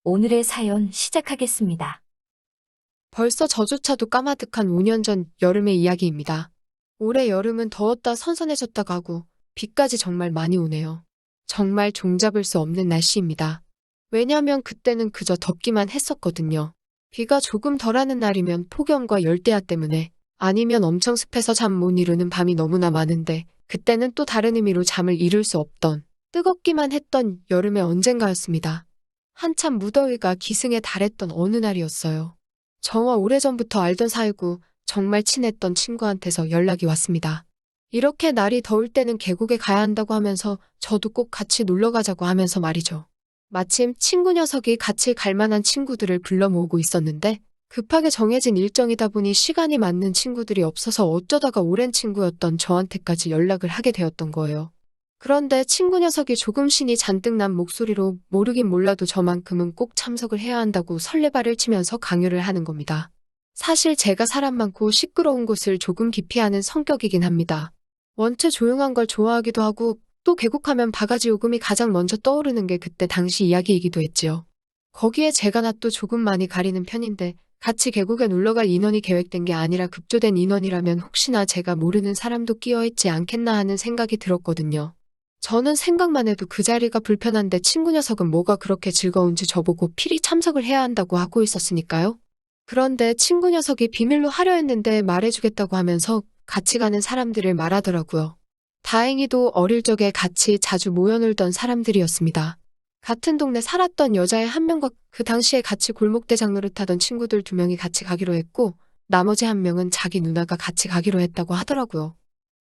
오늘의 사연 시작하겠습니다. 벌써 저조차도 까마득한 5년 전 여름의 이야기입니다. 올해 여름은 더웠다 선선해졌다 가고 비까지 정말 많이 오네요. 정말 종잡을 수 없는 날씨입니다. 왜냐면 그때는 그저 덥기만 했었거든요. 비가 조금 덜하는 날이면 폭염과 열대야 때문에, 아니면 엄청 습해서 잠 못 이루는 밤이 너무나 많은데, 그때는 또 다른 의미로 잠을 이룰 수 없던, 뜨겁기만 했던 여름의 언젠가였습니다. 한참 무더위가 기승에 달했던 어느 날이었어요. 저와 오래전부터 알던 사이고 정말 친했던 친구한테서 연락이 왔습니다. 이렇게 날이 더울 때는 계곡에 가야 한다고 하면서 저도 꼭 같이 놀러 가자고 하면서 말이죠. 마침 친구 녀석이 같이 갈 만한 친구들을 불러 모으고 있었는데, 급하게 정해진 일정이다 보니 시간이 맞는 친구들이 없어서 어쩌다가 오랜 친구였던 저한테까지 연락을 하게 되었던 거예요. 그런데 친구 녀석이 조금 신이 잔뜩 난 목소리로 모르긴 몰라도 저만큼은 꼭 참석을 해야 한다고 설레발을 치면서 강요를 하는 겁니다. 사실 제가 사람 많고 시끄러운 곳을 조금 기피하는 성격이긴 합니다. 원체 조용한 걸 좋아하기도 하고, 또 계곡하면 바가지 요금이 가장 먼저 떠오르는 게 그때 당시 이야기이기도 했지요. 거기에 제가 낯도 조금 많이 가리는 편인데, 같이 계곡에 놀러갈 인원이 계획된 게 아니라 급조된 인원이라면 혹시나 제가 모르는 사람도 끼어 있지 않겠나 하는 생각이 들었거든요. 저는 생각만 해도 그 자리가 불편한데 친구 녀석은 뭐가 그렇게 즐거운지 저보고 필히 참석을 해야 한다고 하고 있었으니까요. 그런데 친구 녀석이 비밀로 하려 했는데 말해주겠다고 하면서 같이 가는 사람들을 말하더라고요. 다행히도 어릴 적에 같이 자주 모여놀던 사람들이었습니다. 같은 동네 살았던 여자애 한 명과 그 당시에 같이 골목대장 노릇하던 친구들 2명이 같이 가기로 했고, 나머지 1명은 자기 누나가 같이 가기로 했다고 하더라고요.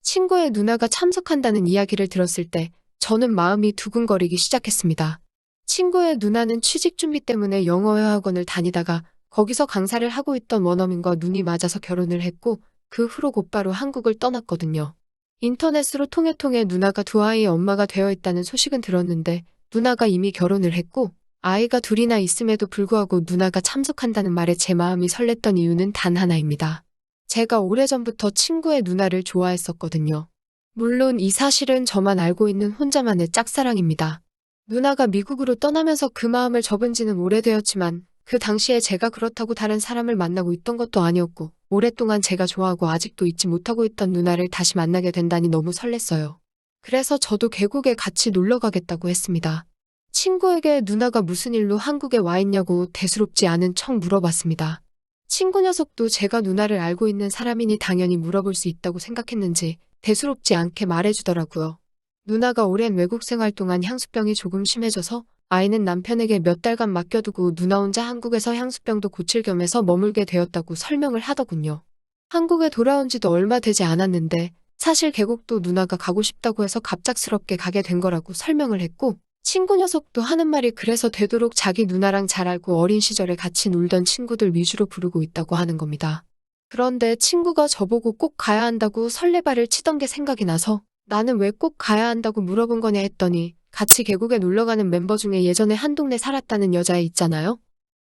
친구의 누나가 참석한다는 이야기를 들었을 때 저는 마음이 두근거리기 시작했습니다. 친구의 누나는 취직 준비 때문에 영어회화학원을 다니다가 거기서 강사를 하고 있던 원어민과 눈이 맞아서 결혼을 했고, 그 후로 곧바로 한국을 떠났거든요. 인터넷으로 통해 누나가 2아이의 엄마가 되어 있다는 소식은 들었는데, 누나가 이미 결혼을 했고 아이가 2이나 있음에도 불구하고 누나가 참석한다는 말에 제 마음이 설렜던 이유는 단 하나입니다. 제가 오래전부터 친구의 누나를 좋아했었거든요. 물론 이 사실은 저만 알고 있는 혼자만의 짝사랑입니다. 누나가 미국으로 떠나면서 그 마음을 접은 지는 오래되었지만, 그 당시에 제가 그렇다고 다른 사람을 만나고 있던 것도 아니었고, 오랫동안 제가 좋아하고 아직도 잊지 못하고 있던 누나를 다시 만나게 된다니 너무 설렜어요. 그래서 저도 계곡에 같이 놀러 가겠다고 했습니다. 친구에게 누나가 무슨 일로 한국에 와 있냐고 대수롭지 않은 척 물어봤습니다. 친구 녀석도 제가 누나를 알고 있는 사람이니 당연히 물어볼 수 있다고 생각했는지 대수롭지 않게 말해주더라고요. 누나가 오랜 외국 생활 동안 향수병이 조금 심해져서 아이는 남편에게 몇 달간 맡겨두고 누나 혼자 한국에서 향수병도 고칠 겸해서 머물게 되었다고 설명을 하더군요. 한국에 돌아온 지도 얼마 되지 않았는데 사실 계곡도 누나가 가고 싶다고 해서 갑작스럽게 가게 된 거라고 설명을 했고, 친구 녀석도 하는 말이 그래서 되도록 자기 누나랑 잘 알고 어린 시절에 같이 놀던 친구들 위주로 부르고 있다고 하는 겁니다. 그런데 친구가 저보고 꼭 가야 한다고 설레발을 치던 게 생각이 나서 나는 왜 꼭 가야 한다고 물어본 거냐 했더니, 같이 계곡에 놀러가는 멤버 중에 예전에 한 동네 살았다는 여자애 있잖아요.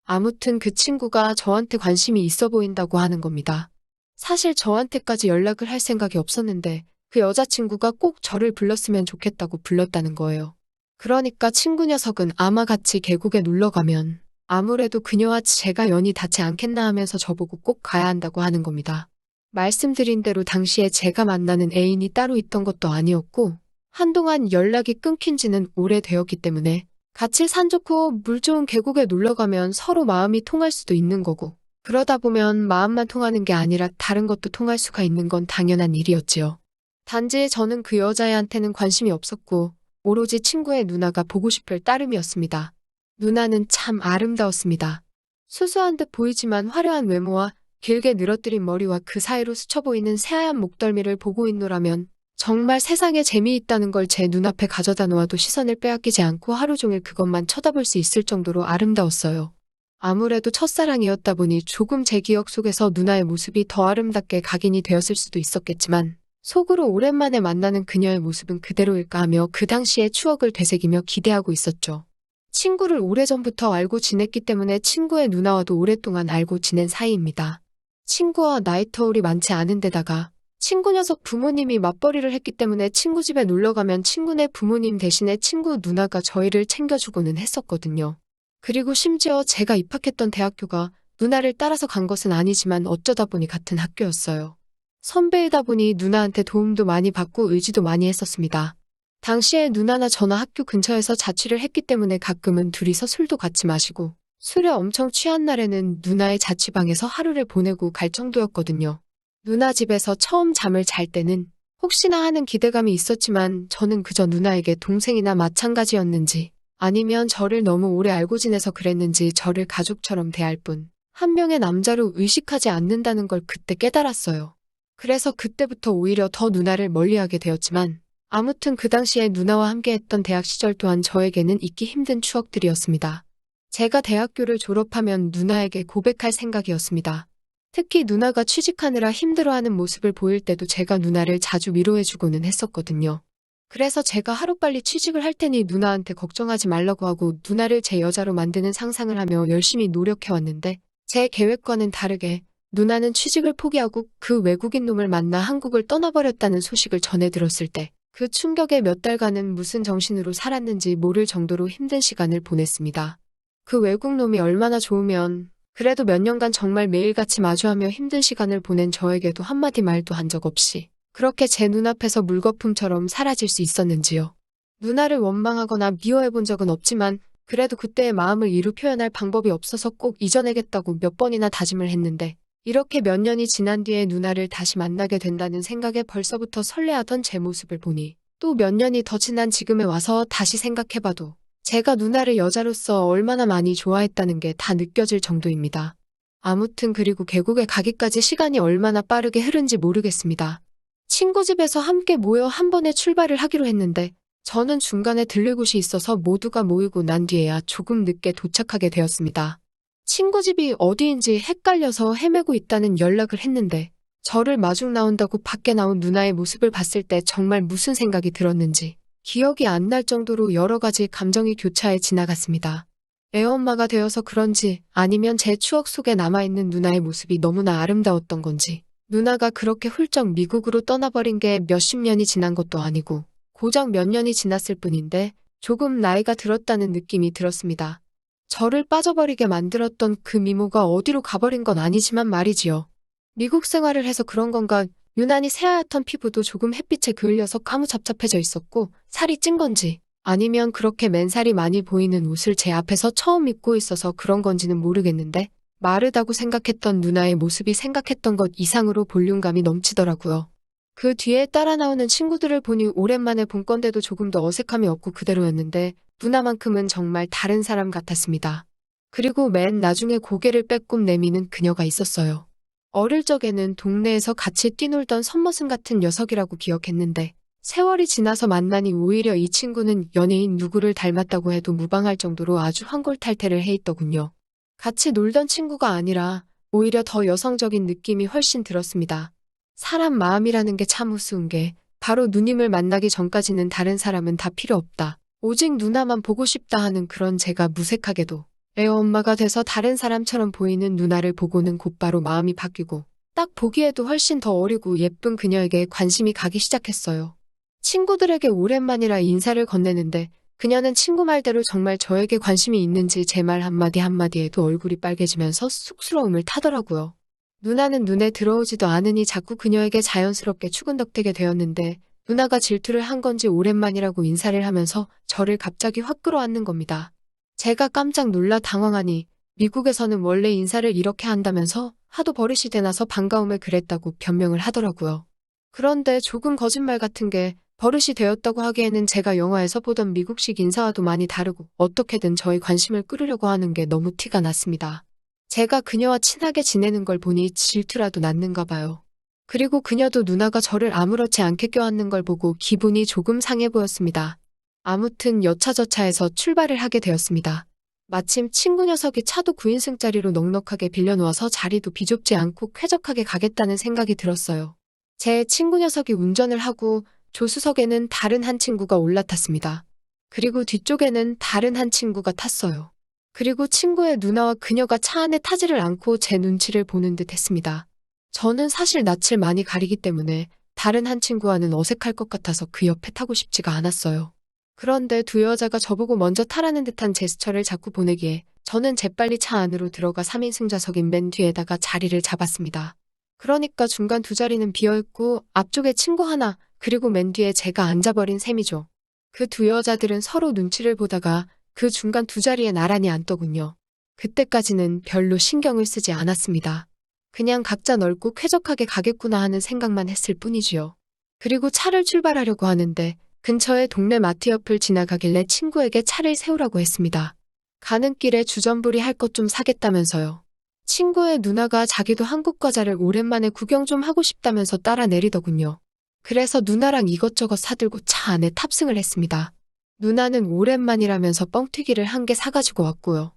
아무튼 그 친구가 저한테 관심이 있어 보인다고 하는 겁니다. 사실 저한테까지 연락을 할 생각이 없었는데 그 여자친구가 꼭 저를 불렀으면 좋겠다고 불렀다는 거예요. 그러니까 친구 녀석은 아마 같이 계곡에 놀러 가면 아무래도 그녀와 제가 연이 닿지 않겠나 하면서 저보고 꼭 가야 한다고 하는 겁니다. 말씀드린 대로 당시에 제가 만나는 애인이 따로 있던 것도 아니었고, 한동안 연락이 끊긴 지는 오래되었기 때문에 같이 산 좋고 물 좋은 계곡에 놀러 가면 서로 마음이 통할 수도 있는 거고, 그러다 보면 마음만 통하는 게 아니라 다른 것도 통할 수가 있는 건 당연한 일이었지요. 단지 저는 그 여자애한테는 관심이 없었고 오로지 친구의 누나가 보고 싶을 따름이었습니다. 누나는 참 아름다웠습니다. 수수한 듯 보이지만 화려한 외모와 길게 늘어뜨린 머리와 그 사이로 스쳐 보이는 새하얀 목덜미를 보고 있노라면 정말 세상에 재미있다는 걸 제 눈앞에 가져다 놓아도 시선을 빼앗기지 않고 하루 종일 그것만 쳐다볼 수 있을 정도로 아름다웠어요. 아무래도 첫사랑이었다 보니 조금 제 기억 속에서 누나의 모습이 더 아름답게 각인이 되었을 수도 있었겠지만, 속으로 오랜만에 만나는 그녀의 모습은 그대로일까 하며 그 당시의 추억을 되새기며 기대하고 있었죠. 친구를 오래전부터 알고 지냈기 때문에 친구의 누나와도 오랫동안 알고 지낸 사이입니다. 친구와 나이 터울이 많지 않은 데다가 친구 녀석 부모님이 맞벌이를 했기 때문에 친구 집에 놀러가면 친구네 부모님 대신에 친구 누나가 저희를 챙겨주고는 했었거든요. 그리고 심지어 제가 입학했던 대학교가 누나를 따라서 간 것은 아니지만 어쩌다 보니 같은 학교였어요. 선배이다 보니 누나한테 도움도 많이 받고 의지도 많이 했었습니다. 당시에 누나나 저나 학교 근처에서 자취를 했기 때문에 가끔은 둘이서 술도 같이 마시고 술에 엄청 취한 날에는 누나의 자취방에서 하루를 보내고 갈 정도였거든요. 누나 집에서 처음 잠을 잘 때는 혹시나 하는 기대감이 있었지만 저는 그저 누나에게 동생이나 마찬가지였는지 아니면 저를 너무 오래 알고 지내서 그랬는지 저를 가족처럼 대할 뿐 한 명의 남자로 의식하지 않는다는 걸 그때 깨달았어요. 그래서 그때부터 오히려 더 누나를 멀리하게 되었지만 아무튼 그 당시에 누나와 함께했던 대학 시절 또한 저에게는 잊기 힘든 추억들이었습니다. 제가 대학교를 졸업하면 누나에게 고백할 생각이었습니다. 특히 누나가 취직하느라 힘들어하는 모습을 보일 때도 제가 누나를 자주 위로해주고는 했었거든요. 그래서 제가 하루빨리 취직을 할 테니 누나한테 걱정하지 말라고 하고 누나를 제 여자로 만드는 상상을 하며 열심히 노력해왔는데 제 계획과는 다르게 누나는 취직을 포기하고 그 외국인 놈을 만나 한국을 떠나버렸다는 소식을 전해 들었을 때 그 충격에 몇 달간은 무슨 정신으로 살았는지 모를 정도로 힘든 시간을 보냈습니다. 그 외국 놈이 얼마나 좋으면 그래도 몇 년간 정말 매일같이 마주하며 힘든 시간을 보낸 저에게도 한마디 말도 한 적 없이 그렇게 제 눈앞에서 물거품처럼 사라질 수 있었는지요. 누나를 원망하거나 미워해본 적은 없지만 그래도 그때의 마음을 이루 표현할 방법이 없어서 꼭 잊어내겠다고 몇 번이나 다짐을 했는데 이렇게 몇 년이 지난 뒤에 누나를 다시 만나게 된다는 생각에 벌써부터 설레하던 제 모습을 보니 또 몇 년이 더 지난 지금에 와서 다시 생각해봐도 제가 누나를 여자로서 얼마나 많이 좋아했다는 게 다 느껴질 정도입니다. 아무튼 그리고 계곡에 가기까지 시간이 얼마나 빠르게 흐른지 모르겠습니다. 친구 집에서 함께 모여 한 번에 출발을 하기로 했는데 저는 중간에 들릴 곳이 있어서 모두가 모이고 난 뒤에야 조금 늦게 도착하게 되었습니다. 친구 집이 어디인지 헷갈려서 헤매고 있다는 연락을 했는데 저를 마중 나온다고 밖에 나온 누나의 모습을 봤을 때 정말 무슨 생각이 들었는지 기억이 안 날 정도로 여러 가지 감정이 교차해 지나갔습니다. 애엄마가 되어서 그런지 아니면 제 추억 속에 남아있는 누나의 모습이 너무나 아름다웠던 건지 누나가 그렇게 훌쩍 미국으로 떠나버린 게 몇십 년이 지난 것도 아니고 고작 몇 년이 지났을 뿐인데 조금 나이가 들었다는 느낌이 들었습니다. 저를 빠져버리게 만들었던 그 미모가 어디로 가버린 건 아니지만 말이지요. 미국 생활을 해서 그런 건가 유난히 새하얗던 피부도 조금 햇빛에 그을려서 까무잡잡해져 있었고 살이 찐 건지 아니면 그렇게 맨살이 많이 보이는 옷을 제 앞에서 처음 입고 있어서 그런 건지는 모르겠는데 마르다고 생각했던 누나의 모습이 생각했던 것 이상으로 볼륨감이 넘치더라고요. 그 뒤에 따라 나오는 친구들을 보니 오랜만에 본 건데도 조금 더 어색함이 없고 그대로였는데 누나만큼은 정말 다른 사람 같았습니다. 그리고 맨 나중에 고개를 빼꼼 내미는 그녀가 있었어요. 어릴 적에는 동네에서 같이 뛰놀던 선머슴 같은 녀석이라고 기억했는데 세월이 지나서 만나니 오히려 이 친구는 연예인 누구를 닮았다고 해도 무방할 정도로 아주 환골탈태를 해 있더군요. 같이 놀던 친구가 아니라 오히려 더 여성적인 느낌이 훨씬 들었습니다. 사람 마음이라는 게 참 우스운 게 바로 누님을 만나기 전까지는 다른 사람은 다 필요 없다. 오직 누나만 보고 싶다 하는 그런 제가 무색하게도 애엄마가 돼서 다른 사람처럼 보이는 누나를 보고는 곧바로 마음이 바뀌고 딱 보기에도 훨씬 더 어리고 예쁜 그녀에게 관심이 가기 시작했어요. 친구들에게 오랜만이라 인사를 건네는데 그녀는 친구 말대로 정말 저에게 관심이 있는지 제 말 한마디 한마디에도 얼굴이 빨개지면서 쑥스러움을 타더라고요. 누나는 눈에 들어오지도 않으니 자꾸 그녀에게 자연스럽게 추근덕대게 되었는데 누나가 질투를 한 건지 오랜만이라고 인사를 하면서 저를 갑자기 확 끌어안는 겁니다. 제가 깜짝 놀라 당황하니 미국에서는 원래 인사를 이렇게 한다면서 하도 버릇이 되나서 반가움을 그랬다고 변명을 하더라고요. 그런데 조금 거짓말 같은 게 버릇이 되었다고 하기에는 제가 영화에서 보던 미국식 인사와도 많이 다르고 어떻게든 저의 관심을 끌으려고 하는 게 너무 티가 났습니다. 제가 그녀와 친하게 지내는 걸 보니 질투라도 났는가 봐요. 그리고 그녀도 누나가 저를 아무렇지 않게 껴안는 걸 보고 기분이 조금 상해 보였습니다. 아무튼 여차저차해서 출발을 하게 되었습니다. 마침 친구 녀석이 차도 9인승짜리로 넉넉하게 빌려놓아서 자리도 비좁지 않고 쾌적하게 가겠다는 생각이 들었어요. 제 친구 녀석이 운전을 하고 조수석에는 다른 한 친구가 올라탔습니다. 그리고 뒤쪽에는 다른 한 친구가 탔어요. 그리고 친구의 누나와 그녀가 차 안에 타지를 않고 제 눈치를 보는 듯 했습니다. 저는 사실 낯을 많이 가리기 때문에 다른 한 친구와는 어색할 것 같아서 그 옆에 타고 싶지가 않았어요. 그런데 두 여자가 저보고 먼저 타라는 듯한 제스처를 자꾸 보내기에 저는 재빨리 차 안으로 들어가 3인승 좌석인 맨 뒤에다가 자리를 잡았습니다. 그러니까 중간 두 자리는 비어있고 앞쪽에 친구 하나, 그리고 맨 뒤에 제가 앉아버린 셈이죠. 그 두 여자들은 서로 눈치를 보다가 그 중간 두 자리에 나란히 앉더군요. 그때까지는 별로 신경을 쓰지 않았습니다. 그냥 각자 넓고 쾌적하게 가겠구나 하는 생각만 했을 뿐이지요. 그리고 차를 출발하려고 하는데 근처의 동네 마트 옆을 지나가길래 친구에게 차를 세우라고 했습니다. 가는 길에 주전부리 할 것 좀 사겠다면서요. 친구의 누나가 자기도 한국 과자를 오랜만에 구경 좀 하고 싶다면서 따라 내리더군요. 그래서 누나랑 이것저것 사들고 차 안에 탑승을 했습니다. 누나는 오랜만이라면서 뻥튀기를 한 개 사가지고 왔고요.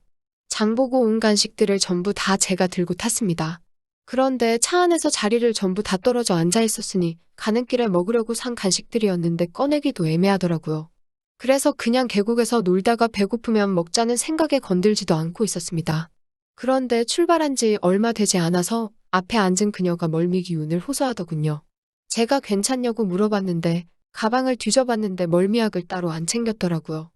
장보고 온 간식들을 전부 다 제가 들고 탔습니다. 그런데 차 안에서 자리를 전부 다 떨어져 앉아 있었으니 가는 길에 먹으려고 산 간식들이었는데 꺼내기도 애매하더라고요. 그래서 그냥 계곡에서 놀다가 배고프면 먹자는 생각에 건들지도 않고 있었습니다. 그런데 출발한 지 얼마 되지 않아서 앞에 앉은 그녀가 멀미 기운을 호소하더군요. 제가 괜찮냐고 물어봤는데 가방을 뒤져봤는데 멀미약을 따로 안 챙겼더라고요.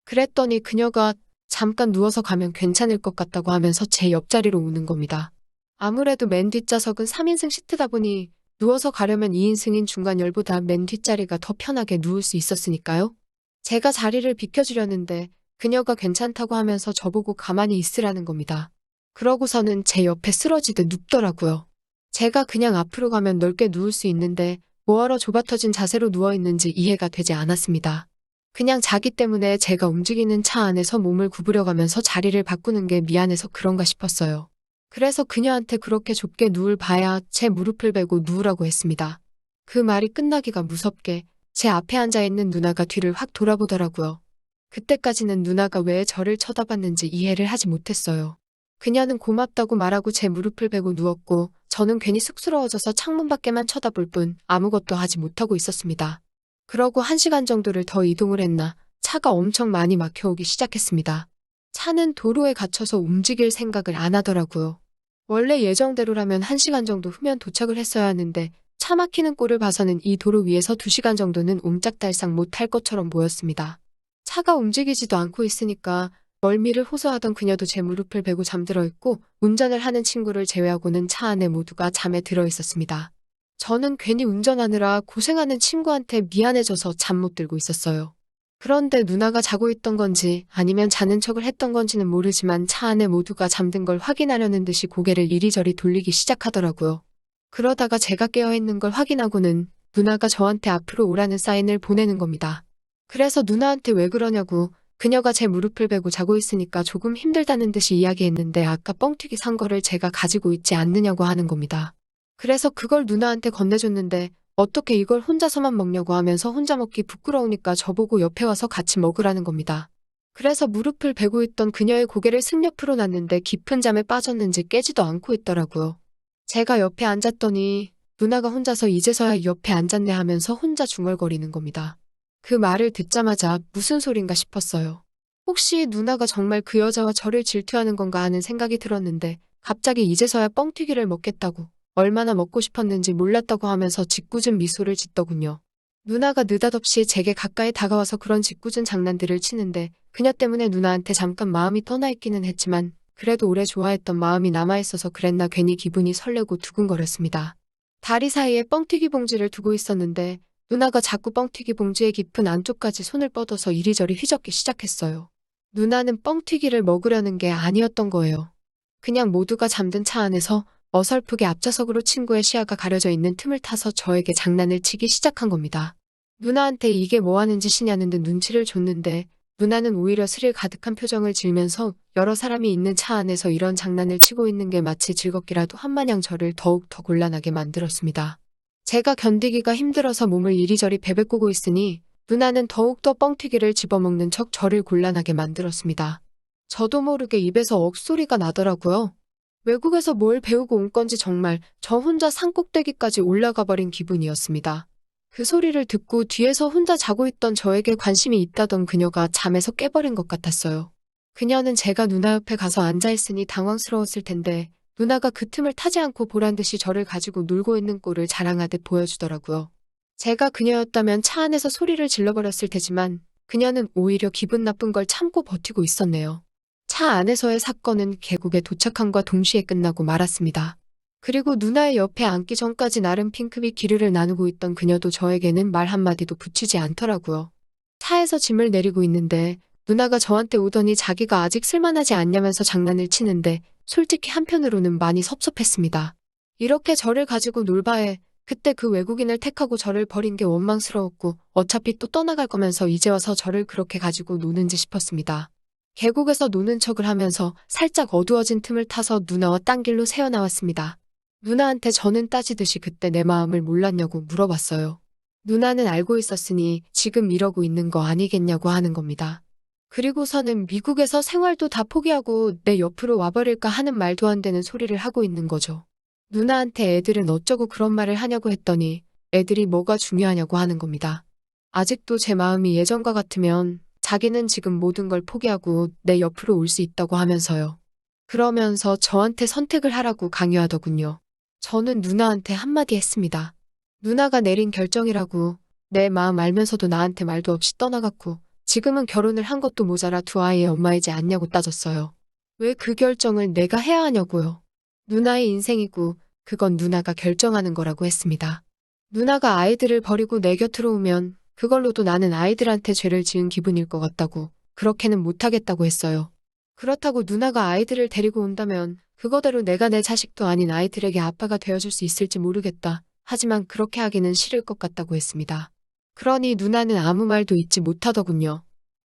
그랬더니 그녀가 잠깐 누워서 가면 괜찮을 것 같다고 하면서 제 옆자리로 오는 겁니다. 아무래도 맨 뒷좌석은 3인승 시트다 보니 누워서 가려면 2인승인 중간 열보다 맨 뒷자리가 더 편하게 누울 수 있었으니까요. 제가 자리를 비켜주려는데 그녀가 괜찮다고 하면서 저보고 가만히 있으라는 겁니다. 그러고서는 제 옆에 쓰러지듯 눕더라고요. 제가 그냥 앞으로 가면 넓게 누울 수 있는데 뭐하러 좁아터진 자세로 누워있는지 이해가 되지 않았습니다. 그냥 자기 때문에 제가 움직이는 차 안에서 몸을 구부려가면서 자리를 바꾸는 게 미안해서 그런가 싶었어요. 그래서 그녀한테 그렇게 좁게 누울 바야 제 무릎을 베고 누우라고 했습니다. 그 말이 끝나기가 무섭게 제 앞에 앉아있는 누나가 뒤를 확 돌아보더라고요. 그때까지는 누나가 왜 저를 쳐다봤는지 이해를 하지 못했어요. 그녀는 고맙다고 말하고 제 무릎을 베고 누웠고 저는 괜히 쑥스러워져서 창문 밖에만 쳐다볼 뿐 아무것도 하지 못하고 있었습니다. 그러고 1시간 정도를 더 이동을 했나 차가 엄청 많이 막혀오기 시작했습니다. 차는 도로에 갇혀서 움직일 생각을 안 하더라고요. 원래 예정대로라면 1시간 정도 후면 도착을 했어야 하는데 차 막히는 꼴을 봐서는 이 도로 위에서 2시간 정도는 옴짝달싹 못할 것처럼 보였습니다. 차가 움직이지도 않고 있으니까 멀미를 호소하던 그녀도 제 무릎을 베고 잠들어 있고 운전을 하는 친구를 제외하고는 차 안에 모두가 잠에 들어 있었습니다. 저는 괜히 운전하느라 고생하는 친구한테 미안해져서 잠 못 들고 있었어요. 그런데 누나가 자고 있던 건지 아니면 자는 척을 했던 건지는 모르지만 차 안에 모두가 잠든 걸 확인하려는 듯이 고개를 이리저리 돌리기 시작하더라고요. 그러다가 제가 깨어있는 걸 확인하고는 누나가 저한테 앞으로 오라는 사인을 보내는 겁니다. 그래서 누나한테 왜 그러냐고 그녀가 제 무릎을 베고 자고 있으니까 조금 힘들다는 듯이 이야기했는데 아까 뻥튀기 산 거를 제가 가지고 있지 않느냐고 하는 겁니다. 그래서 그걸 누나한테 건네줬는데 어떻게 이걸 혼자서만 먹냐고 하면서 혼자 먹기 부끄러우니까 저보고 옆에 와서 같이 먹으라는 겁니다. 그래서 무릎을 베고 있던 그녀의 고개를 승옆으로 놨는데 깊은 잠에 빠졌는지 깨지도 않고 있더라고요. 제가 옆에 앉았더니 누나가 혼자서 이제서야 옆에 앉았네 하면서 혼자 중얼거리는 겁니다. 그 말을 듣자마자 무슨 소린가 싶었어요. 혹시 누나가 정말 그 여자와 저를 질투하는 건가 하는 생각이 들었는데 갑자기 이제서야 뻥튀기를 먹겠다고 얼마나 먹고 싶었는지 몰랐다고 하면서 짓궂은 미소를 짓더군요. 누나가 느닷없이 제게 가까이 다가와서 그런 짓궂은 장난들을 치는데 그녀 때문에 누나한테 잠깐 마음이 떠나 있기는 했지만 그래도 오래 좋아했던 마음이 남아있어서 그랬나 괜히 기분이 설레고 두근거렸습니다. 다리 사이에 뻥튀기 봉지를 두고 있었는데 누나가 자꾸 뻥튀기 봉지의 깊은 안쪽까지 손을 뻗어서 이리저리 휘젓기 시작했어요. 누나는 뻥튀기를 먹으려는 게 아니었던 거예요. 그냥 모두가 잠든 차 안에서 어설프게 앞좌석으로 친구의 시야가 가려져 있는 틈을 타서 저에게 장난을 치기 시작한 겁니다. 누나한테 이게 뭐 하는 짓이냐는 듯 눈치를 줬는데 누나는 오히려 스릴 가득한 표정을 지으면서 여러 사람이 있는 차 안에서 이런 장난을 치고 있는 게 마치 즐겁기라도 한마냥 저를 더욱 더 곤란하게 만들었습니다. 제가 견디기가 힘들어서 몸을 이리저리 베베꼬고 있으니 누나는 더욱더 뻥튀기를 집어먹는 척 저를 곤란하게 만들었습니다. 저도 모르게 입에서 억소리가 나더라고요. 외국에서 뭘 배우고 온 건지 정말 저 혼자 산꼭대기까지 올라가 버린 기분이었습니다. 그 소리를 듣고 뒤에서 혼자 자고 있던 저에게 관심이 있다던 그녀가 잠에서 깨버린 것 같았어요. 그녀는 제가 누나 옆에 가서 앉아있으니 당황스러웠을 텐데 누나가 그 틈을 타지 않고 보란듯이 저를 가지고 놀고 있는 꼴을 자랑하듯 보여주더라고요. 제가 그녀였다면 차 안에서 소리를 질러버렸을 테지만 그녀는 오히려 기분 나쁜 걸 참고 버티고 있었네요. 차 안에서의 사건은 계곡에 도착함과 동시에 끝나고 말았습니다. 그리고 누나의 옆에 앉기 전까지 나름 핑크빛 기류를 나누고 있던 그녀도 저에게는 말 한마디도 붙이지 않더라고요. 차에서 짐을 내리고 있는데 누나가 저한테 오더니 자기가 아직 쓸만하지 않냐면서 장난을 치는데 솔직히 한편으로는 많이 섭섭했습니다. 이렇게 저를 가지고 놀 바에 그때 그 외국인을 택하고 저를 버린 게 원망스러웠고 어차피 또 떠나갈 거면서 이제 와서 저를 그렇게 가지고 노는지 싶었습니다. 계곡에서 노는 척을 하면서 살짝 어두워진 틈을 타서 누나와 딴 길로 새어나왔습니다. 누나한테 저는 따지듯이 그때 내 마음을 몰랐냐고 물어봤어요. 누나는 알고 있었으니 지금 이러고 있는 거 아니겠냐고 하는 겁니다. 그리고서는 미국에서 생활도 다 포기하고 내 옆으로 와버릴까 하는 말도 안 되는 소리를 하고 있는 거죠. 누나한테 애들은 어쩌고 그런 말을 하냐고 했더니 애들이 뭐가 중요하냐고 하는 겁니다. 아직도 제 마음이 예전과 같으면 자기는 지금 모든 걸 포기하고 내 옆으로 올 수 있다고 하면서요. 그러면서 저한테 선택을 하라고 강요하더군요. 저는 누나한테 한마디 했습니다. 누나가 내린 결정이라고 내 마음 알면서도 나한테 말도 없이 떠나갔고 지금은 결혼을 한 것도 모자라 두 아이의 엄마이지 않냐고 따졌어요. 왜 그 결정을 내가 해야 하냐고요. 누나의 인생이고 그건 누나가 결정하는 거라고 했습니다. 누나가 아이들을 버리고 내 곁으로 오면 그걸로도 나는 아이들한테 죄를 지은 기분일 것 같다고 그렇게는 못하겠다고 했어요. 그렇다고 누나가 아이들을 데리고 온다면 그거대로 내가 내 자식도 아닌 아이들에게 아빠가 되어줄 수 있을지 모르겠다. 하지만 그렇게 하기는 싫을 것 같다고 했습니다. 그러니 누나는 아무 말도 잊지 못하더군요.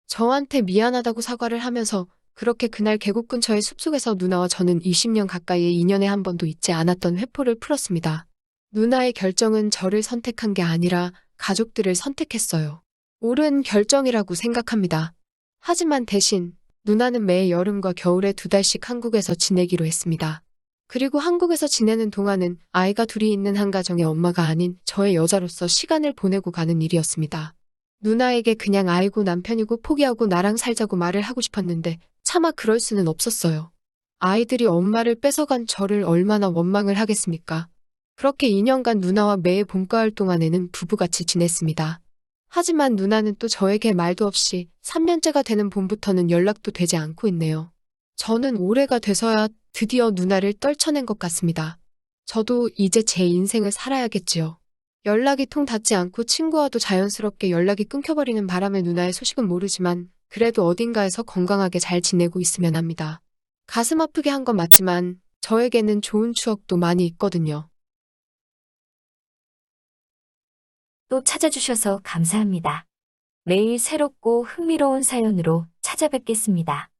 저한테 미안하다고 사과를 하면서 그렇게 그날 계곡 근처의 숲속에서 누나와 저는 20년 가까이의 인연에 한 번도 잊지 않았던 회포를 풀었습니다. 누나의 결정은 저를 선택한 게 아니라 가족들을 선택했어요. 옳은 결정이라고 생각합니다. 하지만 대신 누나는 매 여름과 겨울에 2달씩 한국에서 지내기로 했습니다. 그리고 한국에서 지내는 동안은 아이가 둘이 있는 한 가정의 엄마가 아닌 저의 여자로서 시간을 보내고 가는 일이었습니다. 누나에게 그냥 아이고 남편이고 포기하고 나랑 살자고 말을 하고 싶었는데 차마 그럴 수는 없었어요. 아이들이 엄마를 뺏어간 저를 얼마나 원망을 하겠습니까? 그렇게 2년간 누나와 매해 봄가을 동안에는 부부같이 지냈습니다. 하지만 누나는 또 저에게 말도 없이 3년째가 되는 봄부터는 연락도 되지 않고 있네요. 저는 올해가 돼서야 드디어 누나를 떨쳐낸 것 같습니다. 저도 이제 제 인생을 살아야겠지요. 연락이 통 닿지 않고 친구와도 자연스럽게 연락이 끊겨버리는 바람에 누나의 소식은 모르지만 그래도 어딘가에서 건강하게 잘 지내고 있으면 합니다. 가슴 아프게 한 건 맞지만 저에게는 좋은 추억도 많이 있거든요. 또 찾아주셔서 감사합니다. 매일 새롭고 흥미로운 사연으로 찾아뵙겠습니다.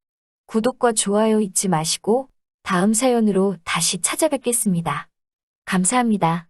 구독과 좋아요 잊지 마시고 다음 사연으로 다시 찾아뵙겠습니다. 감사합니다.